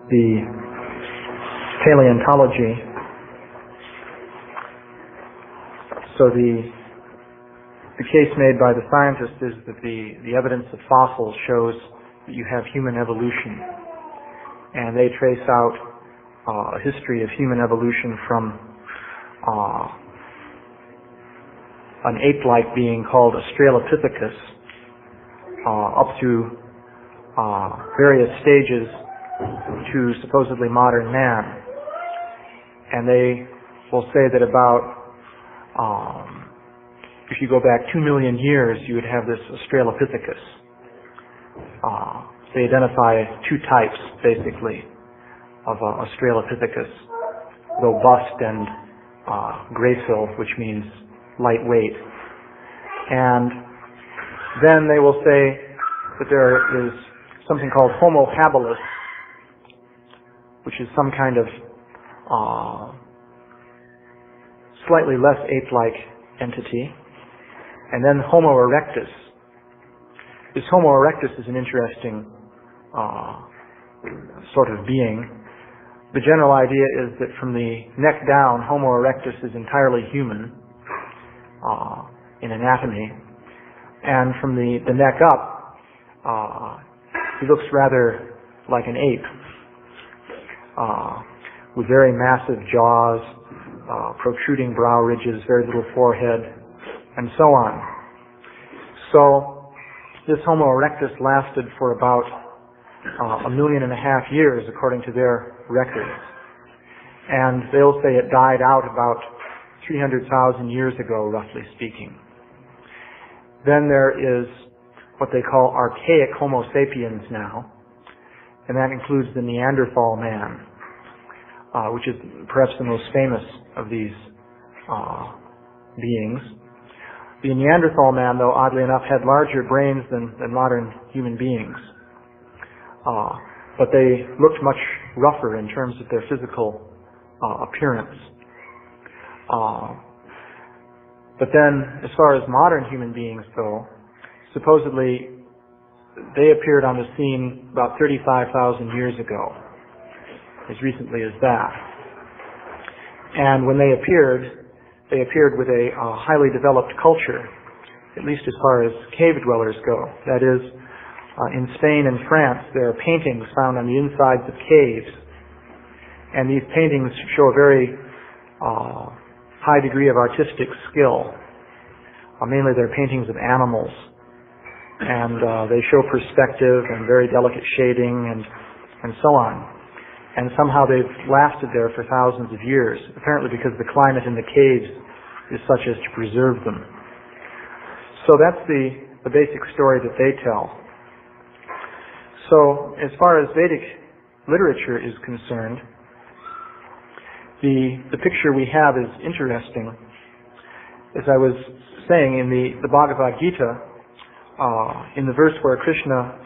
the Paleontology. So the case made by the scientists is that the evidence of fossils shows that you have human evolution, and they trace out a history of human evolution from an ape-like being called Australopithecus up through various stages to supposedly modern man. And they will say that about if you go back 2 million years, you would have this Australopithecus. They identify two types, basically, of Australopithecus: robust and gracile, which means lightweight. And then they will say that there is something called Homo habilis, which is some kind of slightly less ape-like entity. And then Homo erectus. This Homo erectus is an interesting sort of being. The general idea is that from the neck down, Homo erectus is entirely human in anatomy. And from the neck up, he looks rather like an ape, with very massive jaws, protruding brow ridges, very little forehead, and so on. So this Homo erectus lasted for about 1.5 million years, according to their records. And they'll say it died out about 300,000 years ago, roughly speaking. Then there is what they call archaic Homo sapiens now, and that includes the Neanderthal man, which is perhaps the most famous of these beings. The Neanderthal man, though, oddly enough, had larger brains than modern human beings. But they looked much rougher in terms of their physical appearance. But then, as far as modern human beings go, supposedly they appeared on the scene about 35,000 years ago, as recently as that. And when they appeared with a highly developed culture, at least as far as cave dwellers go. That is, in Spain and France, there are paintings found on the insides of caves, and these paintings show a very high degree of artistic skill. Mainly they're paintings of animals, and they show perspective and very delicate shading and so on. And somehow they've lasted there for thousands of years, apparently because the climate in the caves is such as to preserve them. So that's the basic story that they tell. So as far as Vedic literature is concerned, the picture we have is interesting. As I was saying, in the Bhagavad Gita, in the verse where Krishna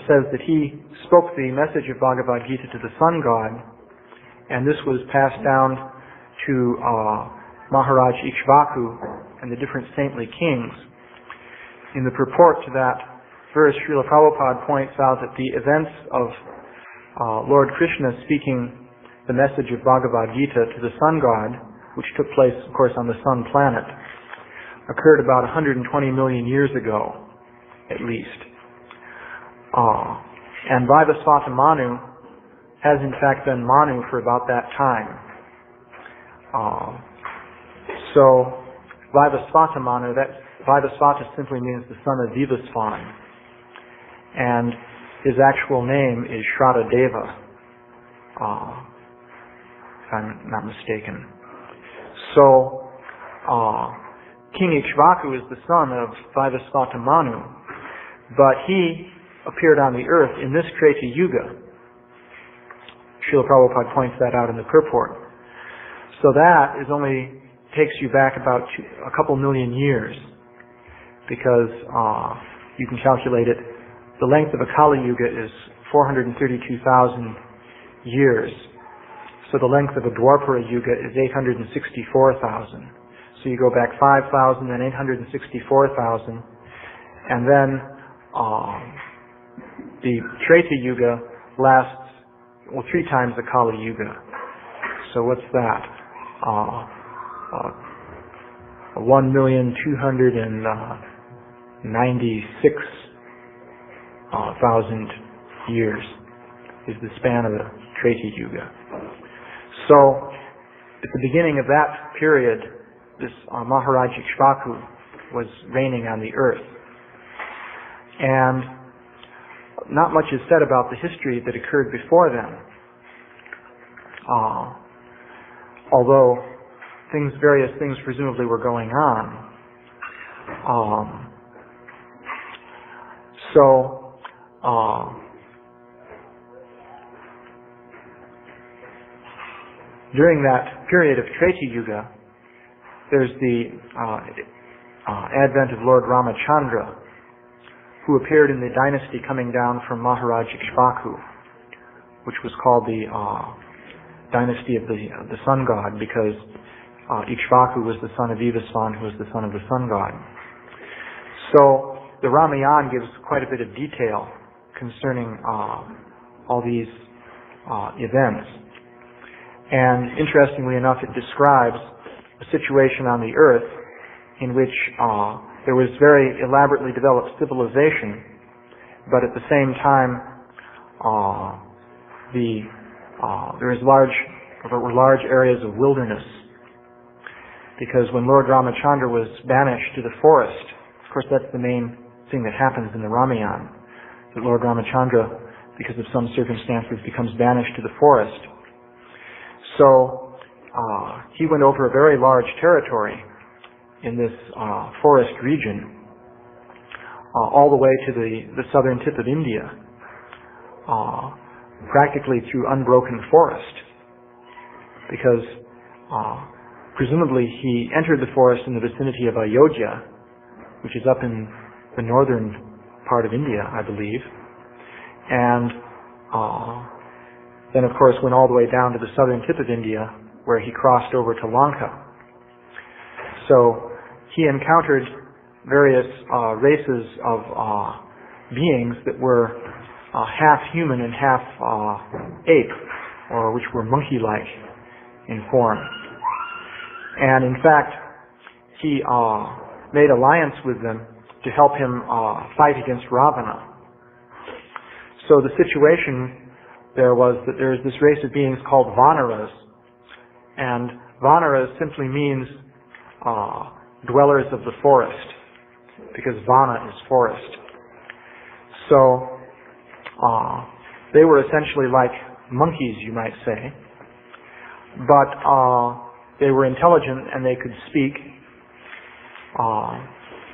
says that he spoke the message of Bhagavad Gita to the sun god, and this was passed down to Maharaj Ikshvaku and the different saintly kings. In the purport to that verse, Srila Prabhupada points out that the events of Lord Krishna speaking the message of Bhagavad Gita to the sun god, which took place, of course, on the sun planet, occurred about 120 million years ago, at least. And Vaivasvata Manu has in fact been Manu for about that time. So Vaivasvata Manu, that Vaivasvata simply means the son of Vivasvan, and his actual name is Shradadeva, if I'm not mistaken. So King Ikshvaku is the son of Vaivasvata Manu, but he appeared on the earth in this Treta Yuga. Srila Prabhupada points that out in the purport. So that takes you back about a couple million years, because you can calculate it. The length of a Kali Yuga is 432,000 years. So the length of a Dwapara Yuga is 864,000. So you go back 5,000 and 864,000, and then the Treta Yuga lasts 3 times the Kali Yuga. So what's that? 1,296,000 years is the span of the Treti Yuga. So at the beginning of that period, this Maharaj Ikshvaku was reigning on the earth. And not much is said about the history that occurred before then. Although various things presumably were going on. During that period of Treti Yuga, there's the advent of Lord Ramachandra, who appeared in the dynasty coming down from Maharaj Ikshvaku, which was called the dynasty of the sun god, because Ikshvaku was the son of Vivasvan, who was the son of the sun god. So the Ramayan gives quite a bit of detail concerning all these events. And interestingly enough, it describes a situation on the earth in which there was very elaborately developed civilization, but at the same time there were large areas of wilderness, because when Lord Ramachandra was banished to the forest, of course that's the main thing that happens in the Ramayan, that Lord Ramachandra, because of some circumstances, becomes banished to the forest. So he went over a very large territory in this forest region, all the way to the southern tip of India, practically through unbroken forest, because presumably he entered the forest in the vicinity of Ayodhya, which is up in the northern part of India, I believe, and then of course went all the way down to the southern tip of India, where he crossed over to Lanka. So he encountered various races of beings that were half human and half ape, or which were monkey-like in form. And in fact, he made alliance with them to help him fight against Ravana. So the situation there was that there is this race of beings called Vanaras, and Vanaras simply means dwellers of the forest, because Vana is forest. So they were essentially like monkeys, you might say, but they were intelligent and they could speak,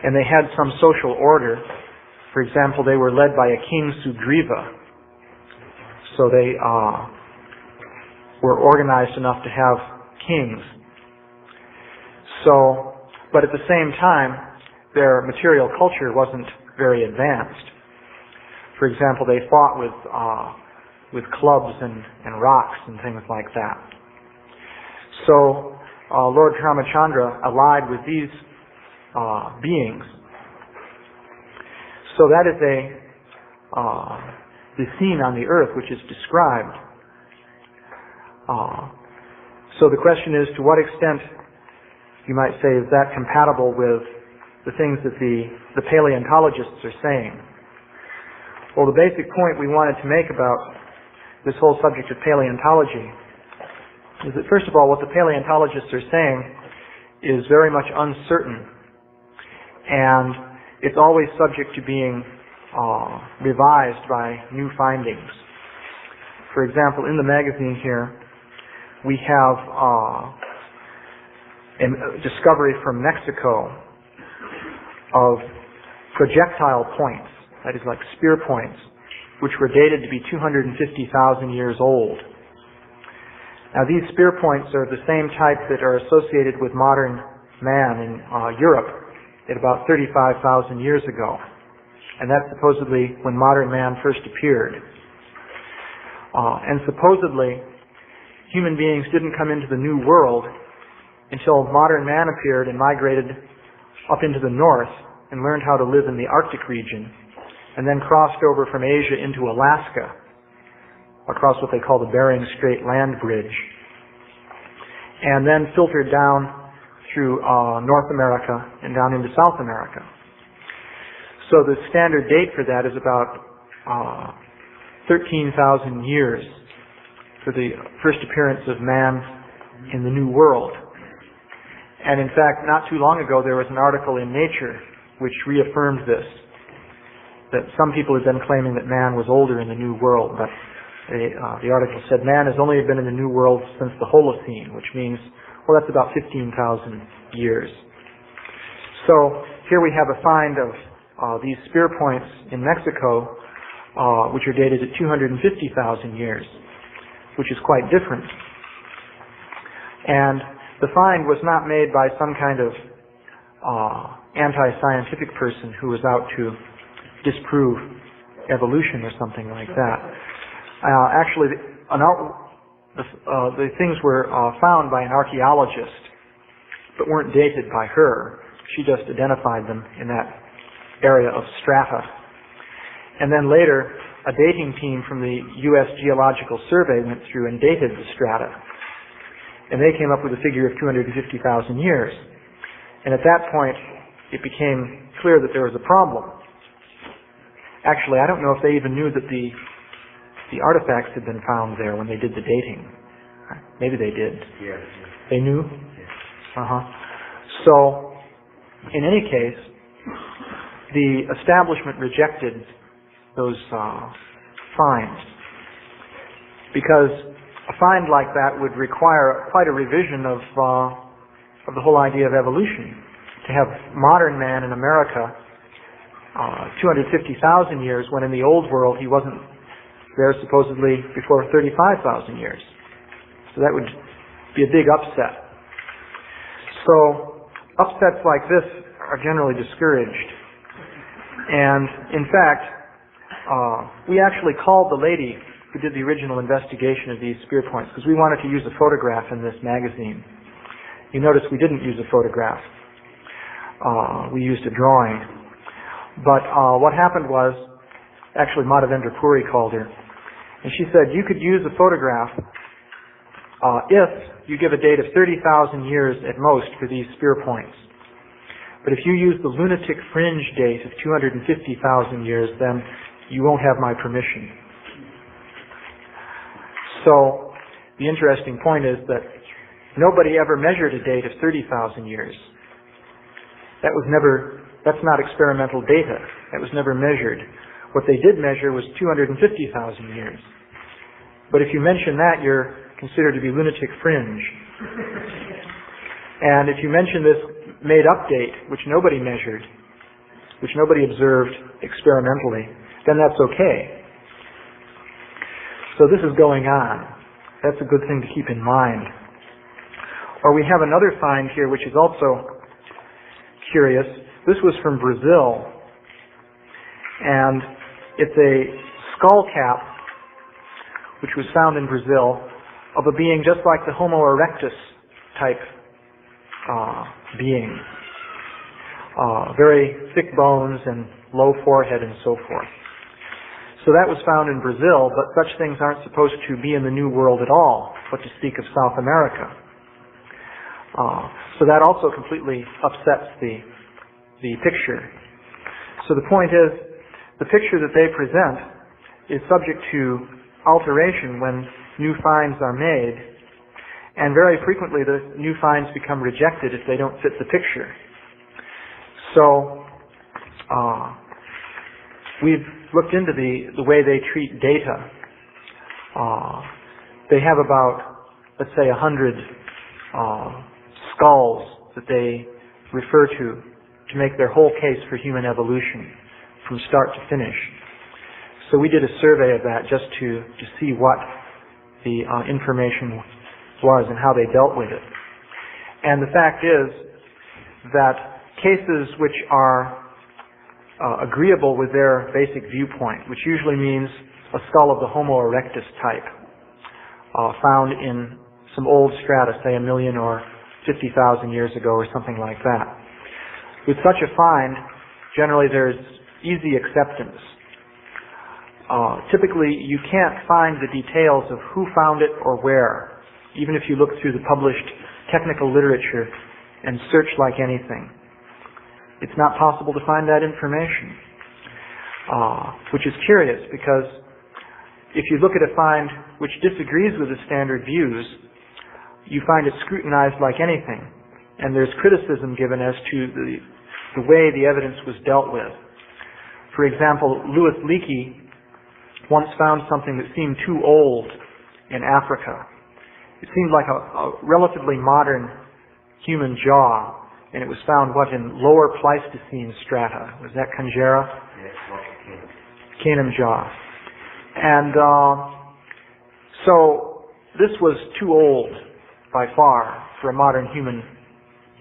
and they had some social order. For example, they were led by a king Sugriva, so they were organized enough to have kings. So, but at the same time, their material culture wasn't very advanced. For example, they fought with clubs and rocks and things like that. So Lord Ramachandra allied with these beings. So that is the scene on the earth which is described. So the question is, to what extent, you might say, is that compatible with the things that the paleontologists are saying? Well, the basic point we wanted to make about this whole subject of paleontology is that, first of all, what the paleontologists are saying is very much uncertain, and it's always subject to being revised by new findings. For example, in the magazine here, we have a discovery from Mexico of projectile points, that is like spear points, which were dated to be 250,000 years old. Now these spear points are the same type that are associated with modern man in Europe at about 35,000 years ago. And that's supposedly when modern man first appeared. And supposedly, human beings didn't come into the New World until modern man appeared and migrated up into the north and learned how to live in the Arctic region, and then crossed over from Asia into Alaska. across what they call the Bering Strait land bridge, and then filtered down through North America and down into South America. So the standard date for that is about 13,000 years for the first appearance of man in the New World. And in fact, not too long ago, there was an article in Nature which reaffirmed this, that some people had been claiming that man was older in the New World, but the article said man has only been in the New World since the Holocene, which means, well, that's about 15,000 years. So here we have a find of these spear points in Mexico, which are dated at 250,000 years, which is quite different. And the find was not made by some kind of anti-scientific person who was out to disprove evolution or something like that. Actually, the things were found by an archaeologist, but weren't dated by her. She just identified them in that area of strata. And then later, a dating team from the U.S. Geological Survey went through and dated the strata. And they came up with a figure of 250,000 years. And at that point, it became clear that there was a problem. Actually, I don't know if they even knew that the artifacts had been found there when they did the dating. Maybe they did. Yes. They knew? Yes. So, in any case, the establishment rejected those finds, because a find like that would require quite a revision of the whole idea of evolution. To have modern man in America 250,000 years, when in the old world he wasn't there supposedly before 35,000 years. So that would be a big upset. So upsets like this are generally discouraged. And in fact, we actually called the lady who did the original investigation of these spear points because we wanted to use a photograph in this magazine. You notice we didn't use a photograph. We used a drawing. But what happened was, actually Madhavendra Puri called her, and she said, you could use a photograph if you give a date of 30,000 years at most for these spear points. But if you use the lunatic fringe date of 250,000 years, then you won't have my permission. So the interesting point is that nobody ever measured a date of 30,000 years. That's not experimental data. That was never measured. What they did measure was 250,000 years. But if you mention that, you're considered to be lunatic fringe. And if you mention this made-up date, which nobody measured, which nobody observed experimentally, then that's okay. So this is going on. That's a good thing to keep in mind. Or we have another find here which is also curious. This was from Brazil, and it's a skull cap which was found in Brazil of a being just like the Homo erectus type being. Very thick bones and low forehead and so forth. So that was found in Brazil, but such things aren't supposed to be in the New World at all, what to speak of South America. So that also completely upsets the picture. So the point is, the picture that they present is subject to alteration when new finds are made, and very frequently the new finds become rejected if they don't fit the picture. So we've looked into the way they treat data. They have about, let's say, 100 skulls that they refer to make their whole case for human evolution from start to finish. So we did a survey of that just to see what the information was and how they dealt with it. And the fact is that cases which are agreeable with their basic viewpoint, which usually means a skull of the Homo erectus type, found in some old strata, say 1 million or 50,000 years ago or something like that. With such a find, generally there's easy acceptance. typically you can't find the details of who found it or where, even if you look through the published technical literature and search like anything. It's not possible to find that information, which is curious, because if you look at a find which disagrees with the standard views, you find it scrutinized like anything, and there's criticism given as to the way the evidence was dealt with. For example, Louis Leakey once found something that seemed too old in Africa. It seemed like a relatively modern human jaw, and it was found, in lower Pleistocene strata. Was that Conjera? Yes, Canaan jaw. And so this was too old by far for a modern human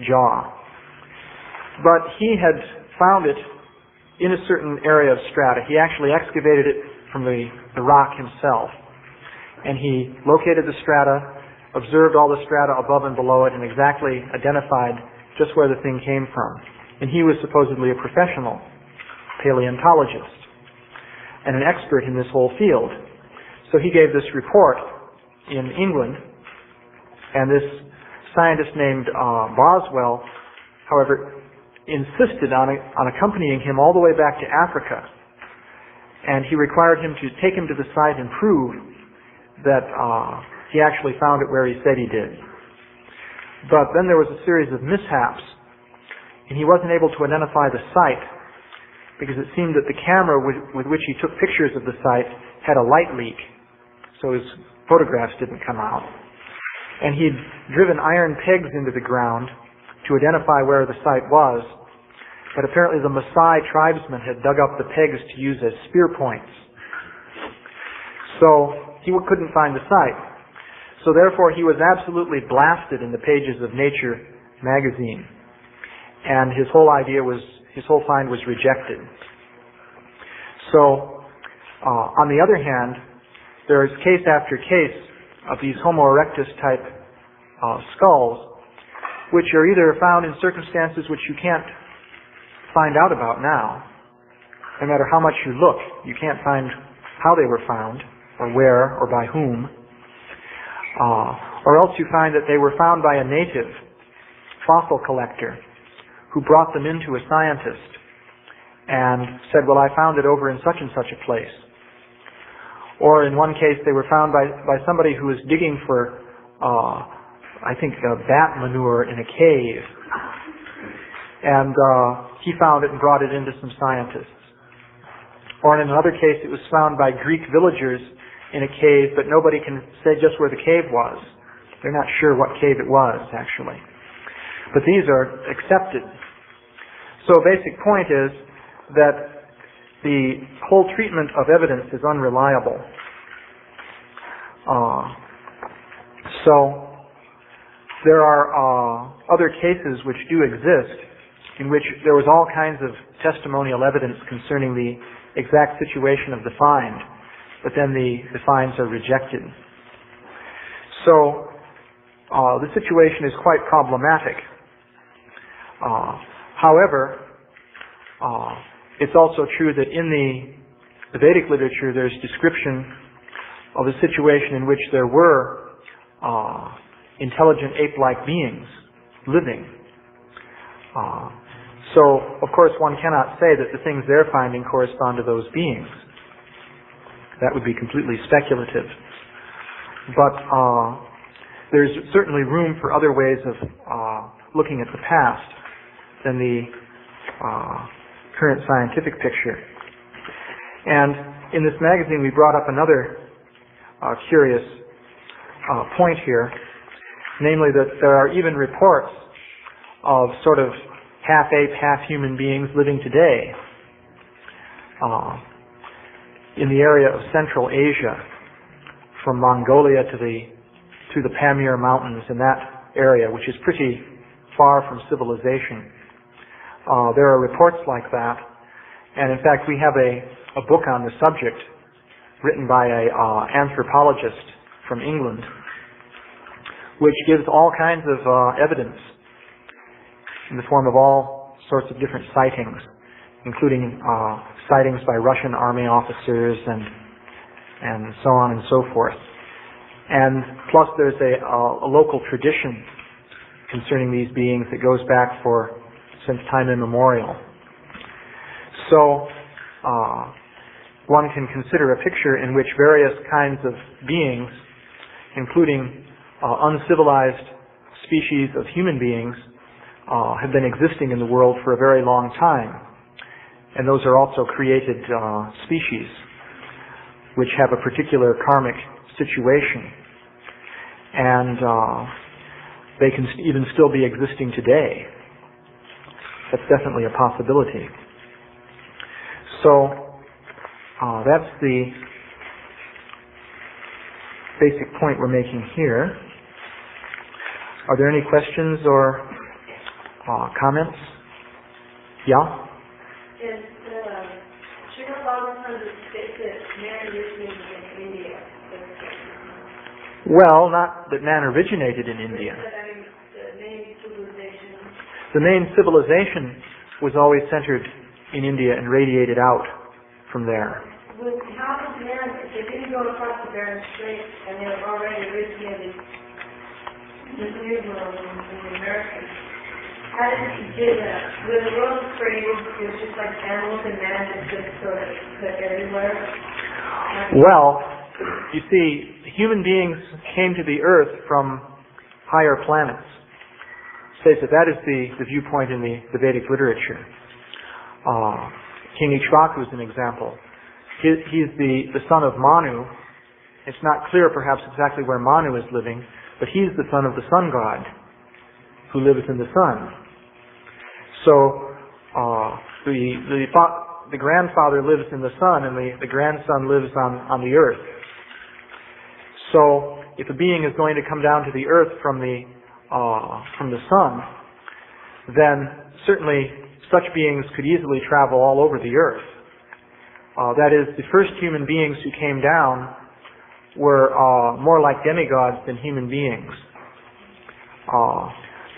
jaw. But he had found it in a certain area of strata. He actually excavated it from the rock himself. And he located the strata, observed all the strata above and below it, and exactly identified just where the thing came from. And he was supposedly a professional paleontologist and an expert in this whole field. So he gave this report in England, and this scientist named Boswell, however, insisted on accompanying him all the way back to Africa, and he required him to take him to the site and prove that he actually found it where he said he did. But then there was a series of mishaps, and he wasn't able to identify the site because it seemed that the camera with which he took pictures of the site had a light leak, so his photographs didn't come out. And he'd driven iron pegs into the ground to identify where the site was, but apparently the Maasai tribesmen had dug up the pegs to use as spear points. So he couldn't find the site. So therefore he was absolutely blasted in the pages of Nature magazine. And his whole find was rejected. So, on the other hand, there is case after case of these Homo erectus type skulls, which are either found in circumstances which you can't find out about now. No matter how much you look, you can't find how they were found, or where, or by whom. Or else you find that they were found by a native fossil collector who brought them into a scientist and said, well, I found it over in such and such a place. Or in one case, they were found by somebody who was digging for, bat manure in a cave. And he found it and brought it into some scientists. Or in another case, it was found by Greek villagers in a cave, but nobody can say just where the cave was. They're not sure what cave it was, actually. But these are accepted. So a basic point is that the whole treatment of evidence is unreliable. So there are other cases which do exist in which there was all kinds of testimonial evidence concerning the exact situation of the find, but then the finds are rejected. So the situation is quite problematic. However, it's also true that in the Vedic literature there's description of a situation in which there were intelligent ape-like beings living. So, of course, one cannot say that the things they're finding correspond to those beings. That would be completely speculative. But there's certainly room for other ways of looking at the past than the current scientific picture. And in this magazine we brought up another curious point here, namely that there are even reports of sort of half ape, half human beings living today in the area of Central Asia, from Mongolia to the Pamir Mountains in that area, which is pretty far from civilization. There are reports like that, and in fact we have a book on the subject written by an anthropologist from England, which gives all kinds of evidence in the form of all sorts of different sightings, including sightings by Russian army officers and so on and so forth. And plus there's a local tradition concerning these beings that goes back since time immemorial. So one can consider a picture in which various kinds of beings, including uncivilized species of human beings, have been existing in the world for a very long time. And those are also created species which have a particular karmic situation. And they can even still be existing today. That's definitely a possibility. So that's the basic point we're making here. Are there any questions or comments? Yeah? Is the Srimad Bhagavatam state that man originated in India? Well, not that man originated in India. The main civilization. The main civilization was always centered in India and radiated out from there. How did man, if they didn't go across the Bering Strait and they were already originated in the New World and in the Americas, how did he do that? When the world was created, it was just like animals and man that just sort of put everywhere? Well, you see, human beings came to the earth from higher planets. Says that is the viewpoint in the Vedic literature. King Ikshvaku is an example. He's the son of Manu. It's not clear perhaps exactly where Manu is living, but he's the son of the sun god who lives in the sun. So the grandfather lives in the sun and the grandson lives on the earth. So if a being is going to come down to the earth from the sun, then certainly such beings could easily travel all over the earth. That is, the first human beings who came down were more like demigods than human beings.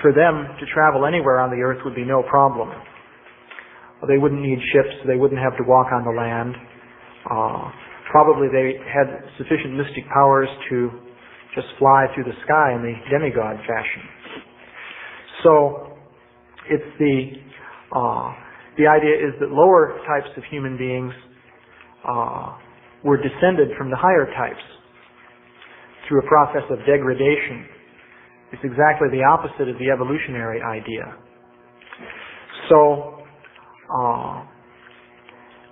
For them to travel anywhere on the earth would be no problem. They wouldn't need ships, they wouldn't have to walk on the land. Probably they had sufficient mystic powers to just fly through the sky in the demigod fashion. So it's the idea is that lower types of human beings were descended from the higher types through a process of degradation. It's exactly the opposite of the evolutionary idea. So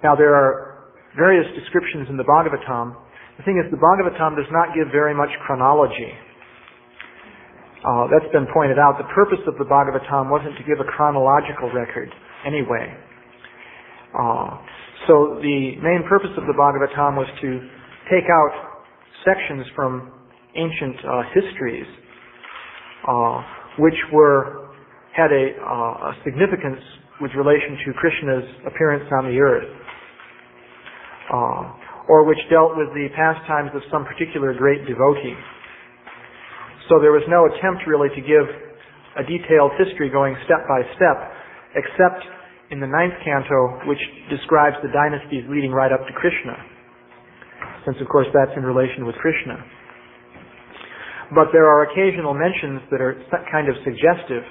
now there are various descriptions in the Bhagavatam. The thing is, the Bhagavatam does not give very much chronology. That's been pointed out. The purpose of the Bhagavatam wasn't to give a chronological record anyway. So the main purpose of the Bhagavatam was to take out sections from ancient histories which had a significance with relation to Krishna's appearance on the earth, or which dealt with the pastimes of some particular great devotee. So there was no attempt really to give a detailed history going step by step, except in the 9th canto, which describes the dynasties leading right up to Krishna, since of course that's in relation with Krishna. But there are occasional mentions that are kind of suggestive.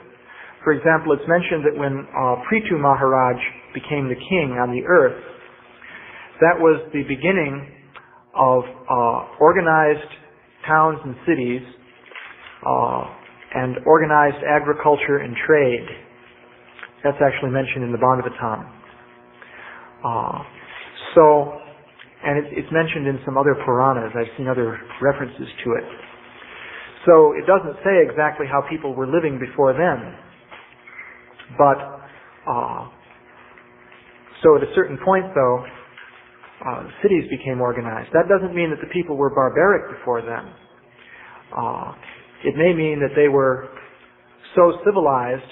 For example, it's mentioned that when Prithu Maharaj became the king on the earth, that was the beginning of organized towns and cities and organized agriculture and trade. That's actually mentioned in the Bhagavatam. And it's mentioned in some other Puranas. I've seen other references to it. So it doesn't say exactly how people were living before then. But, so at a certain point though, cities became organized. That doesn't mean that the people were barbaric before then. It may mean that they were so civilized,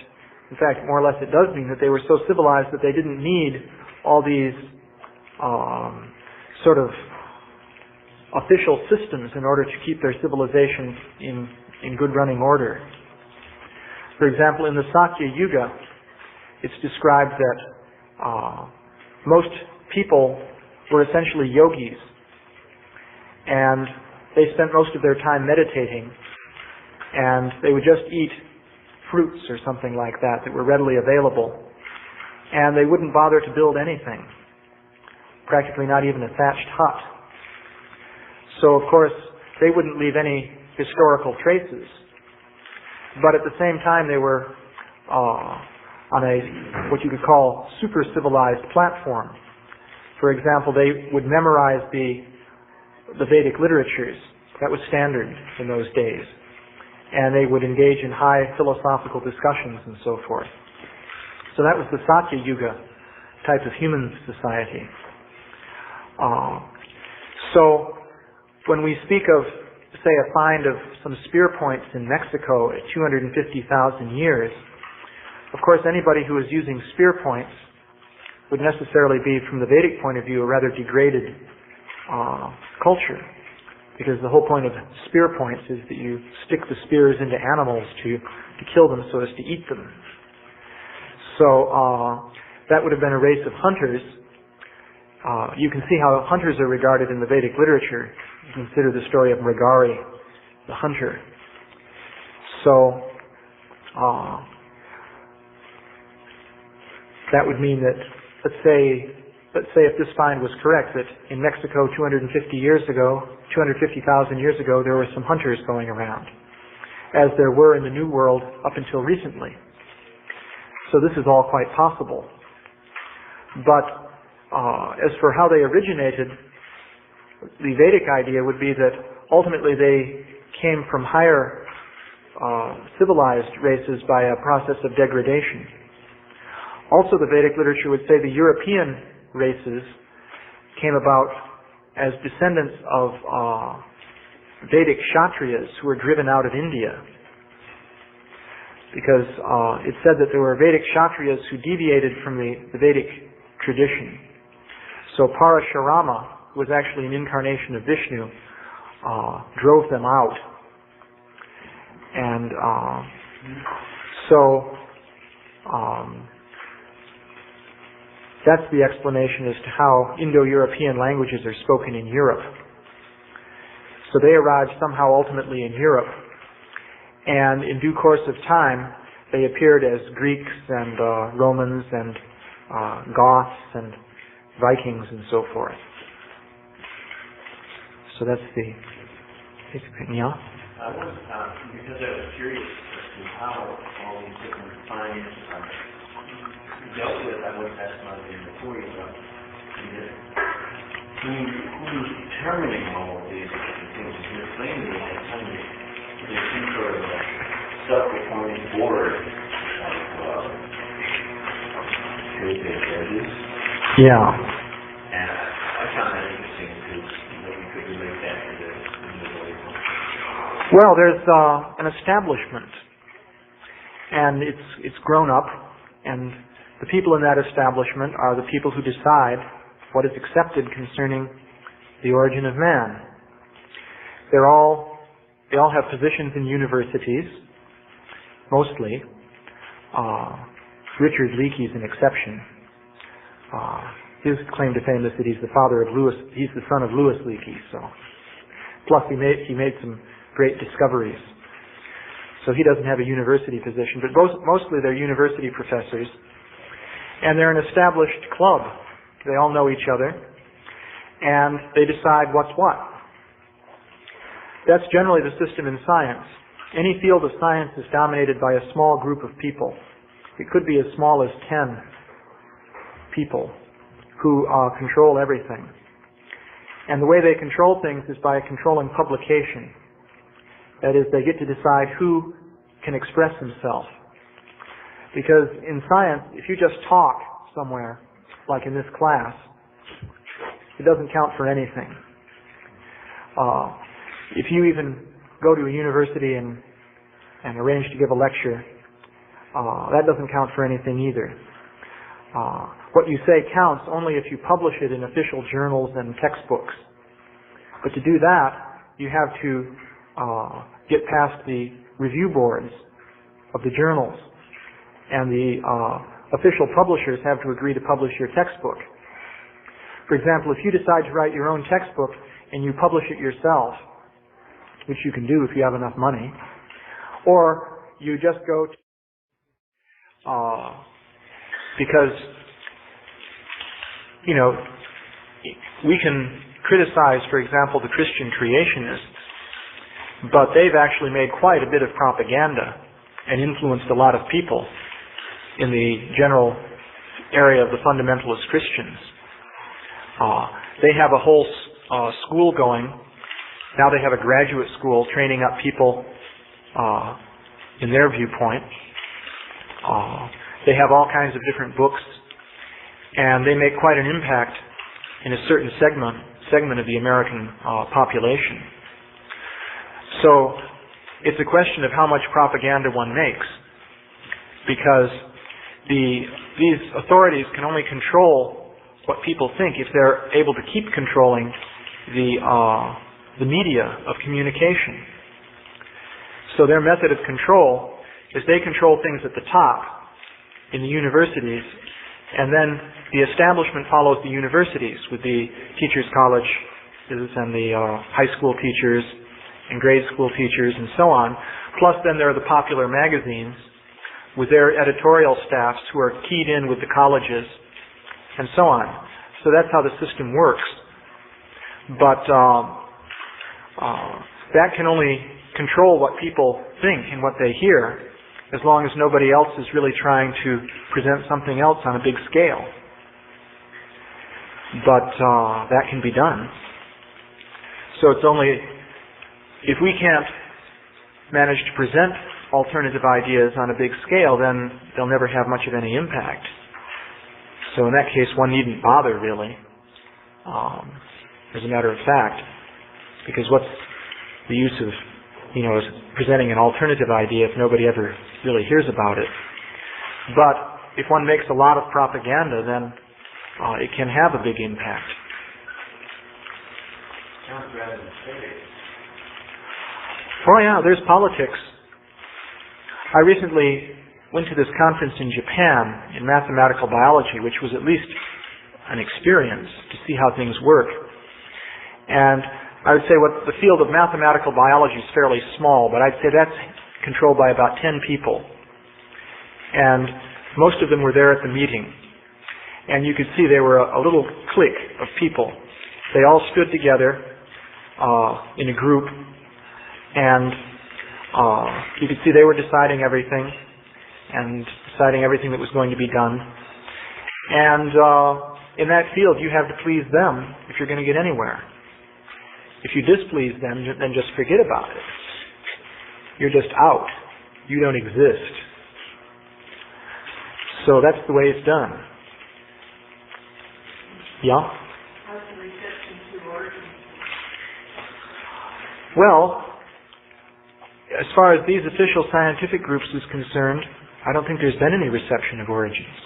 in fact, more or less it does mean that they were so civilized that they didn't need all these sort of official systems in order to keep their civilization in good running order. For example, in the Sakya Yuga, it's described that most people were essentially yogis, and they spent most of their time meditating, and they would just eat fruits or something like that were readily available, and they wouldn't bother to build anything, practically not even a thatched hut. So, of course, they wouldn't leave any historical traces, but at the same time they were on a, what you could call, super civilized platform. For example, they would memorize the Vedic literatures. That was standard in those days. And they would engage in high philosophical discussions and so forth. So that was the Satya Yuga type of human society. So when we speak of, say, a find of some spear points in Mexico at 250,000 years, of course anybody who is using spear points would necessarily be, from the Vedic point of view, a rather degraded culture. Because the whole point of spear points is that you stick the spears into animals to kill them so as to eat them. So that would have been a race of hunters. You can see how hunters are regarded in the Vedic literature. You consider the story of Mrigari, the hunter. So that would mean that, let's say if this find was correct, that in Mexico 250,000 years ago, there were some hunters going around, as there were in the New World up until recently. So this is all quite possible. But as for how they originated, the Vedic idea would be that ultimately they came from higher civilized races by a process of degradation. Also, the Vedic literature would say the European races came about as descendants of Vedic Kshatriyas who were driven out of India. Because it said that there were Vedic Kshatriyas who deviated from the Vedic tradition. So Parashurama, who was actually an incarnation of Vishnu, drove them out. And that's the explanation as to how Indo-European languages are spoken in Europe. So they arrived somehow ultimately in Europe, and in due course of time they appeared as Greeks and Romans and Goths and Vikings and so forth. So that's the basic thing. Yeah? Because I was curious as to how all these different finds are dealt with. I was asking about it before you, but who's determining all of these different things? You explained to me that there's some sort of a self-appointed board of judges. Yeah. And I found that interesting because we could relate that to the Well, there's an establishment, and it's grown up, and the people in that establishment are the people who decide what is accepted concerning the origin of man. They all have positions in universities, mostly. Richard Leakey is an exception. His claim to fame is that he's the son of Louis Leakey. So, plus he made some great discoveries. So he doesn't have a university position, but mostly they're university professors. And they're an established club. They all know each other, and they decide what's what. That's generally the system in science. Any field of science is dominated by a small group of people. It could be as small as 10 people who control everything. And the way they control things is by controlling publication. That is, they get to decide who can express himself. Because in science, if you just talk somewhere, like in this class, it doesn't count for anything. If you even go to a university and arrange to give a lecture, that doesn't count for anything either. What you say counts only if you publish it in official journals and textbooks. But to do that, you have to get past the review boards of the journals. And the official publishers have to agree to publish your textbook. For example, if you decide to write your own textbook and you publish it yourself, which you can do if you have enough money, or you just go to, because, you know, we can criticize, for example, the Christian creationists, but they've actually made quite a bit of propaganda and influenced a lot of people in the general area of the fundamentalist Christians. They have a whole school going. Now they have a graduate school training up people in their viewpoint. They have all kinds of different books, and they make quite an impact in a certain segment of the American population. So it's a question of how much propaganda one makes, because these authorities can only control what people think if they're able to keep controlling the media of communication. So their method of control is they control things at the top in the universities, and then the establishment follows the universities with the teachers' colleges and the high school teachers and grade school teachers and so on. Plus then there are the popular magazines with their editorial staffs who are keyed in with the colleges and so on. So that's how the system works. But that can only control what people think and what they hear, as long as nobody else is really trying to present something else on a big scale. But that can be done. So it's only, if we can't manage to present alternative ideas on a big scale, then they'll never have much of any impact. So in that case, one needn't bother really, as a matter of fact, because what's the use of, presenting an alternative idea if nobody ever really hears about it? But if one makes a lot of propaganda, then it can have a big impact. Oh yeah, there's politics. I recently went to this conference in Japan in mathematical biology, which was at least an experience to see how things work. And I would say the field of mathematical biology is fairly small, but I'd say that's controlled by about 10 people. And most of them were there at the meeting. And you could see they were a little clique of people. They all stood together in a group, and you could see they were deciding everything and deciding everything that was going to be done. And in that field, you have to please them if you're going to get anywhere. If you displease them, then just forget about it. You're just out. You don't exist. So that's the way it's done. Yeah? How's the reception to origins? Well, as far as these official scientific groups is concerned, I don't think there's been any reception of origins.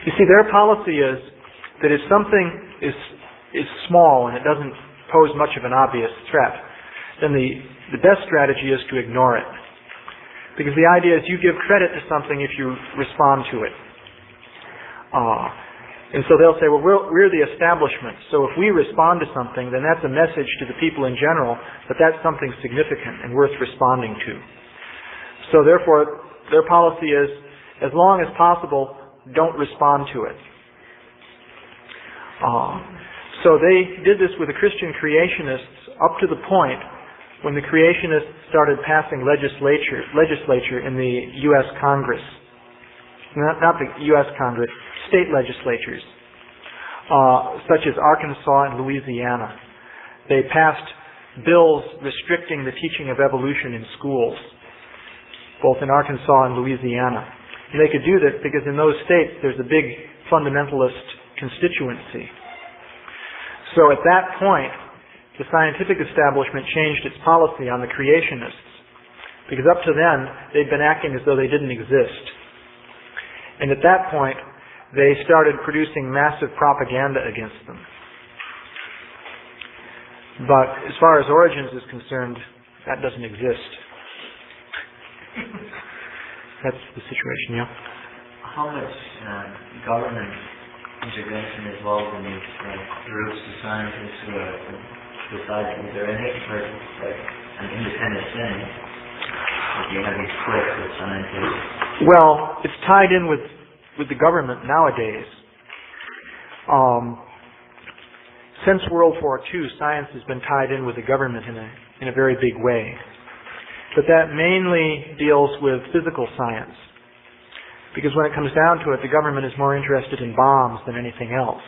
You see, their policy is that if something is small and it doesn't pose much of an obvious threat, then the best strategy is to ignore it. Because the idea is you give credit to something if you respond to it. And so they'll say, well, we're the establishment, so if we respond to something, then that's a message to the people in general that that's something significant and worth responding to. So therefore, their policy is, as long as possible, don't respond to it. So they did this with the Christian creationists up to the point when the creationists started passing legislature in the U.S. Congress. Not the U.S. Congress, state legislatures, such as Arkansas and Louisiana. They passed bills restricting the teaching of evolution in schools, both in Arkansas and Louisiana. And they could do this because in those states there's a big fundamentalist constituency. So at that point, the scientific establishment changed its policy on the creationists, because up to then they'd been acting as though they didn't exist. And at that point, they started producing massive propaganda against them. But as far as origins is concerned, that doesn't exist. That's the situation, yeah. how much government intervention is involved in these groups of scientists who are deciding? Is there any, or like an independent thing? Like you have these cliques of scientists. Well, it's tied in with the government nowadays. Since World War II, science has been tied in with the government in a very big way. But that mainly deals with physical science. Because when it comes down to it, the government is more interested in bombs than anything else.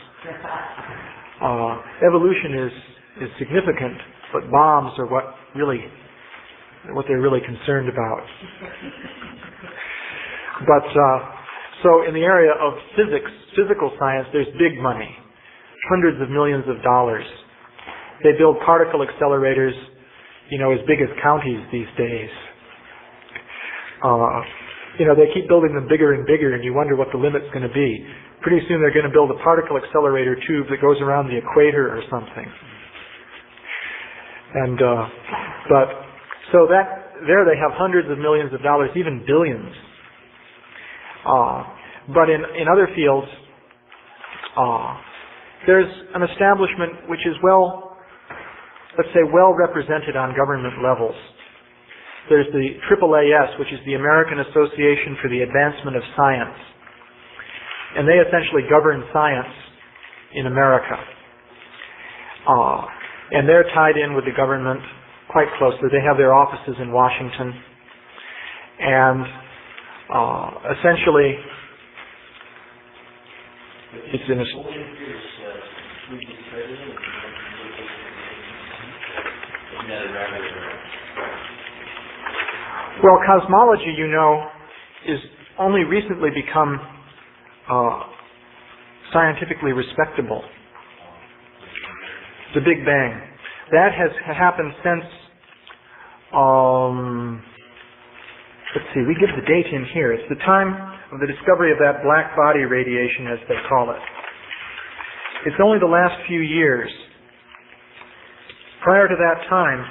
Evolution is significant, but bombs are what they're really concerned about. But so in the area of physics, physical science, there's big money, hundreds of millions of dollars. They build particle accelerators, as big as counties these days. They keep building them bigger and bigger, and you wonder what the limit's going to be. Pretty soon they're going to build a particle accelerator tube that goes around the equator or something. And so there they have hundreds of millions of dollars, even billions. But in other fields, there's an establishment which is well represented on government levels. There's the AAAS, which is the American Association for the Advancement of Science. And they essentially govern science in America. And they're tied in with the government quite closely. They have their offices in Washington. And essentially, it's in a... Well, cosmology, is only recently become scientifically respectable. The Big Bang. That has happened since, let's see, we give the date in here. It's the time of the discovery of that black body radiation, as they call it. It's only the last few years. Prior to that time,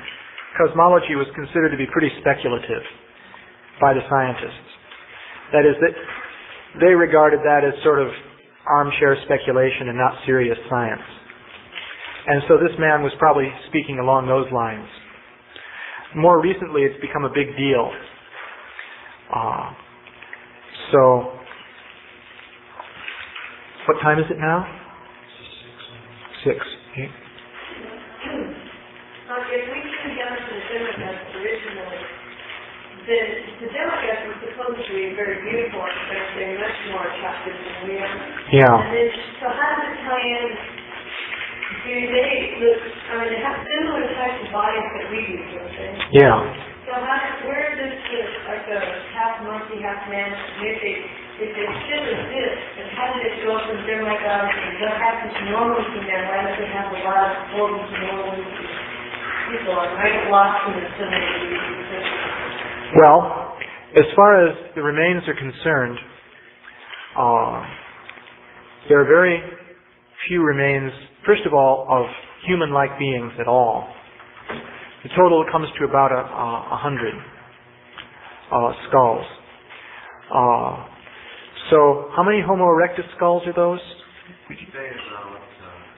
cosmology was considered to be pretty speculative by the scientists. That is, that they regarded that as sort of armchair speculation and not serious science. And so this man was probably speaking along those lines. More recently, it's become a big deal. So, what time is it now? 6. Okay. If we came down to the Democrats originally, the Democrats were supposed to be very beautiful and they're much more attractive than we are. Yeah. And then, so how does it tie in? Do they look, they have similar types of bodies that we do, don't they? Yeah. So where does like a half monkey, half man, if it still exists, and how did it go from demigod, what happens normally to them? Why don't they have a lot of organs normally to people? I get lost in the symmetry. Well, as far as the remains are concerned, there are very few remains, first of all, of human-like beings at all. The total comes to about 100 skulls. So, how many Homo erectus skulls are those? Would you say about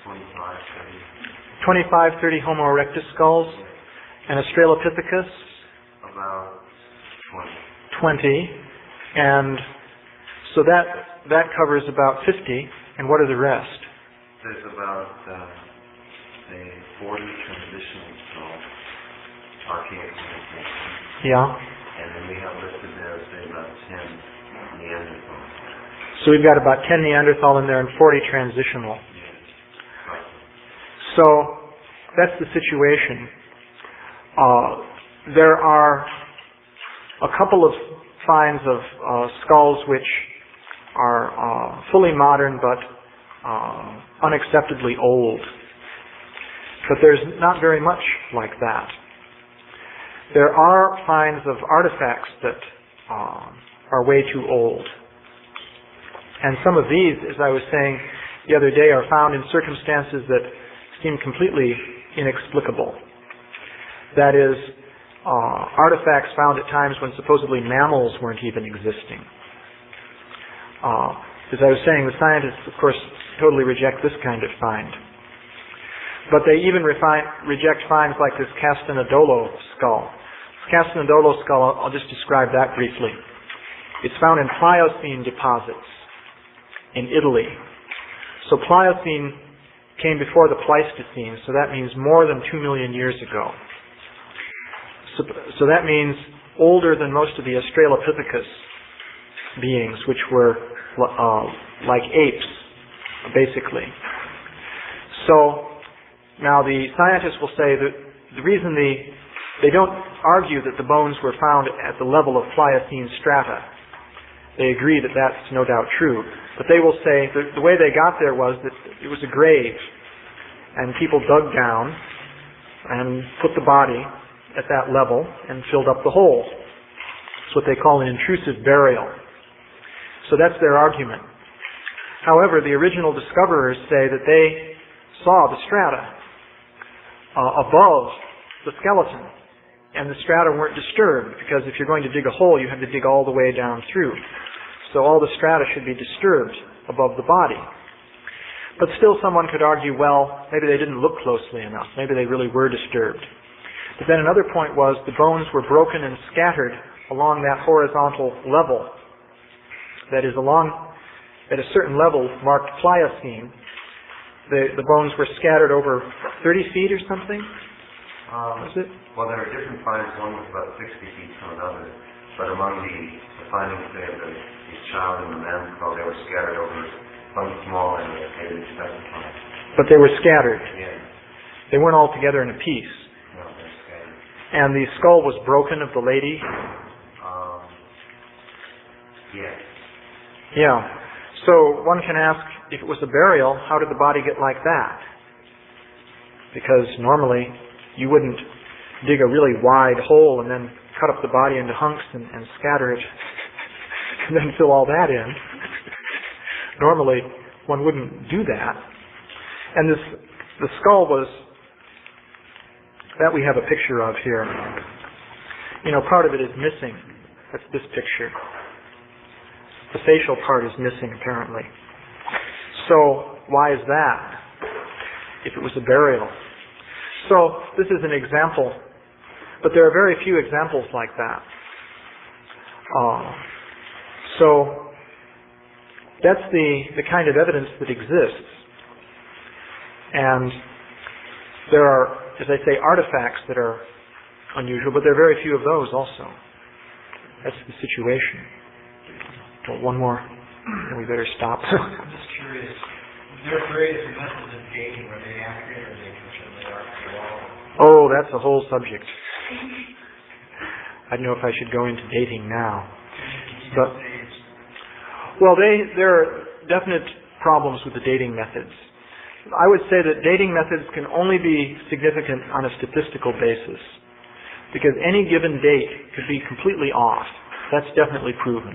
25, 30? 25, 30 Homo erectus skulls. And Australopithecus? About 20. 20. And so that covers about 50. And what are the rest? There's about, say, 40 transitional skulls, archaic transitions. Yeah. And then we have listed there, say, about 10 Neanderthals. So we've got about 10 Neanderthal in there and 40 transitional. Yes. Right. So that's the situation. There are a couple of finds of skulls which are fully modern but unacceptably old. But there's not very much like that. There are finds of artifacts that are way too old. And some of these, as I was saying the other day, are found in circumstances that seem completely inexplicable. That is, artifacts found at times when supposedly mammals weren't even existing. As I was saying, the scientists, of course, totally reject this kind of find. But they even reject finds like this Castanedolo skull. Castanedolo skull, I'll just describe that briefly. It's found in Pliocene deposits in Italy. So Pliocene came before the Pleistocene, so that means more than 2 million years ago. So that means older than most of the Australopithecus beings, which were like apes, basically. So now the scientists will say that the reason they don't argue that the bones were found at the level of Pliocene strata. They agree that that's no doubt true. But they will say that the way they got there was that it was a grave, and people dug down and put the body at that level and filled up the hole. It's what they call an intrusive burial. So that's their argument. However, the original discoverers say that they saw the strata above the skeleton, and the strata weren't disturbed, because if you're going to dig a hole, you have to dig all the way down through. So all the strata should be disturbed above the body. But still someone could argue, well, maybe they didn't look closely enough. Maybe they really were disturbed. But then another point was the bones were broken and scattered along that horizontal level. That is, along at a certain level marked Pliocene. The bones were scattered over 30 feet or something? Was it? Well, there are different finds. One was about 60 feet from another. But among the findings there, the child and the man, well, they were scattered over one small area. They didn't specify. But they were scattered. Yeah. They weren't all together in a piece. No, they're scattered. And the skull was broken of the lady? Yes. Yeah. So one can ask, if it was a burial, how did the body get like that? Because normally you wouldn't dig a really wide hole and then cut up the body into hunks and scatter it and then fill all that in. Normally one wouldn't do that. And the skull was, that we have a picture of here. You know, part of it is missing. That's this picture. The facial part is missing, apparently. So, why is that? If it was a burial. So, this is an example. But there are very few examples like that. So, that's the kind of evidence that exists. And there are, as I say, artifacts that are unusual, but there are very few of those also. That's the situation. Well, one more, and we better stop. I'm just curious. There are various methods of dating. Are they accurate or are they completely archaeological? Oh, that's a whole subject. I don't know if I should go into dating now. But, well, there are definite problems with the dating methods. I would say that dating methods can only be significant on a statistical basis, because any given date could be completely off. That's definitely proven.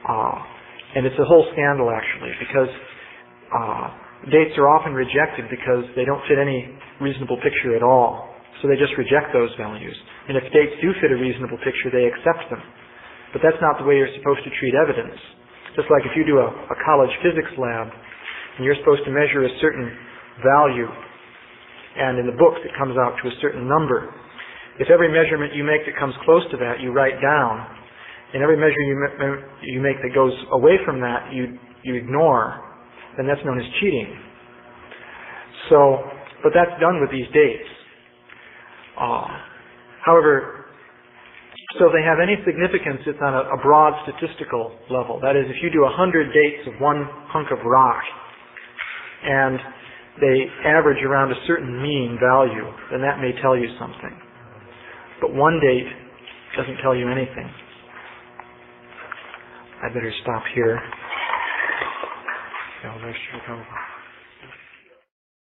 And it's a whole scandal, actually, because dates are often rejected because they don't fit any reasonable picture at all. So they just reject those values. And if dates do fit a reasonable picture, they accept them. But that's not the way you're supposed to treat evidence. Just like if you do a college physics lab, and you're supposed to measure a certain value, and in the books it comes out to a certain number. If every measurement you make that comes close to that, you write down, and every measure you make that goes away from that, you ignore, then that's known as cheating. So, but that's done with these dates. However, so if they have any significance, it's on a broad statistical level. That is, if you do 100 dates of one hunk of rock, and they average around a certain mean value, then that may tell you something. But one date doesn't tell you anything. I better stop here.